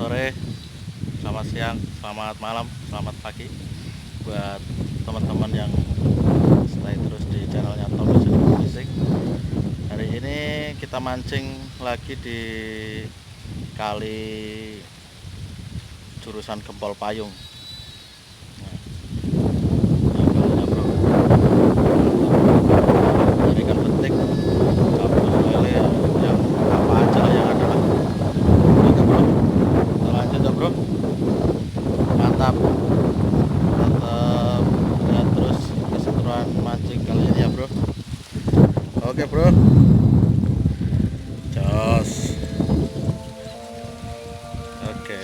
sore, selamat siang, selamat malam, selamat pagi buat teman-teman yang stay terus di channelnya Mancing. Hari ini kita mancing lagi di kali jurusan Gempol Payung. Nah, kalinya bro, dari ikan penting, gabus, lele, yang apa aja yang ada lah. Oke bro, kita lanjut ya bro. Mantap, tetap lihat terus keseruan mancing kali ini ya bro. Oke bro, jos. Oke.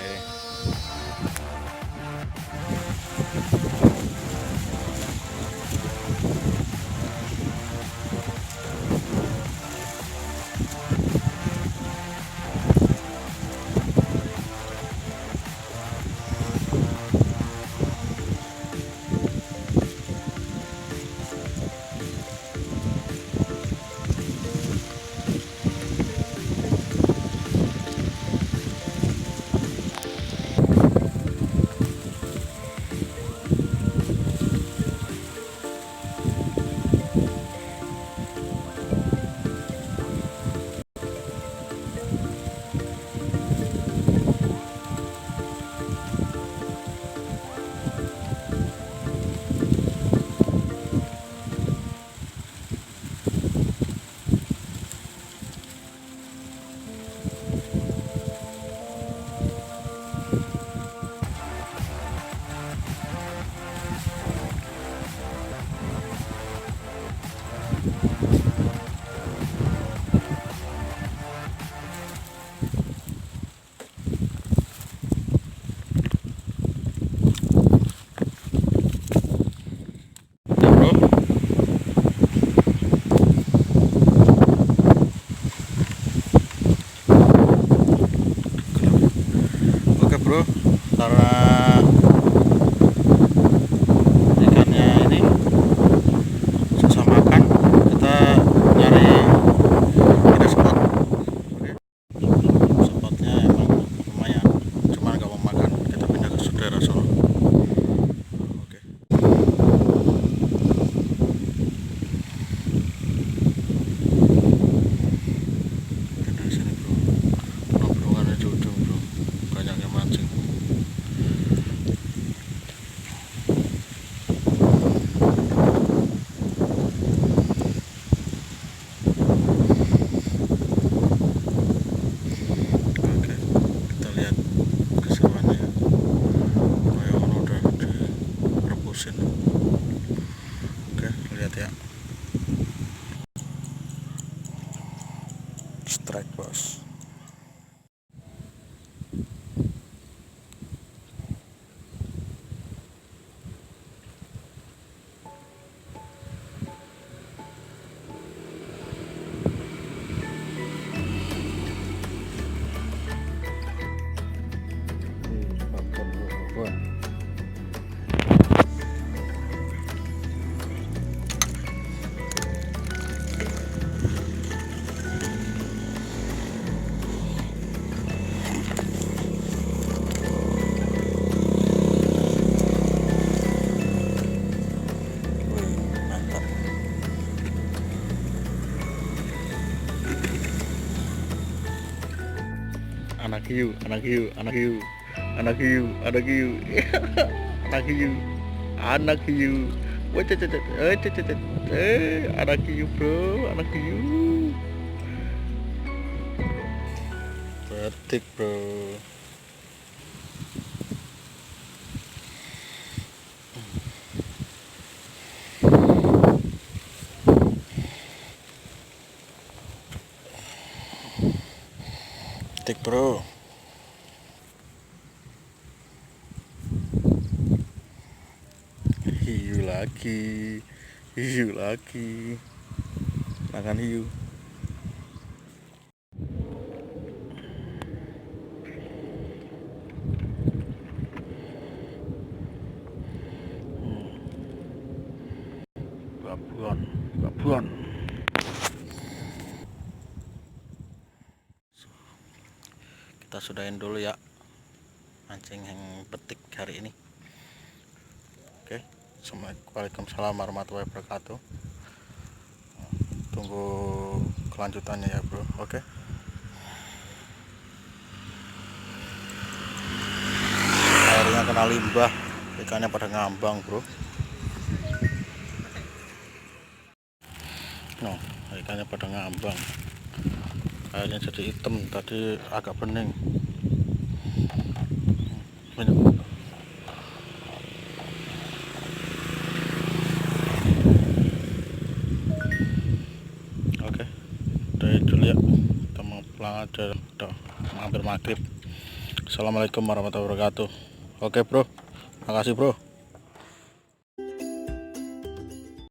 Oke bro, karena ikannya ini susah makan, kita nyari kita spot. Oke, spotnya emang lumayan, cuma nggak mau makan, kita pindah ke saudara sono. Oke, dari sini bro, nongkrongannya di ujung bro, banyak yang mancing. Oke, kita lihat keseruannya. Kayak ono udah direbusin. Oke, lihat ya. Strike bos. Anak hiu, anak hiu, anak hiu, anak hiu, anak hiu, anak hiu, anak hiu, anak hiu bro, anak hiu, petik bro. Petik bro. Hiu lagi, hiu lagi, makan hiu. Babuan, babuan. Kita sudahin dulu ya. mancing yang petik hari ini. Oke, Waalaikumsalam warahmatullahi wabarakatuh. Tunggu kelanjutannya ya bro. Oke. Airnya kena limbah, ikannya pada ngambang bro. No, ikannya pada ngambang. Airnya jadi hitam, tadi agak bening. Oke, dari dulu ya, kita mau pulang aja, udah hampir maghrib. Assalamualaikum warahmatullahi wabarakatuh. Oke bro, makasih bro.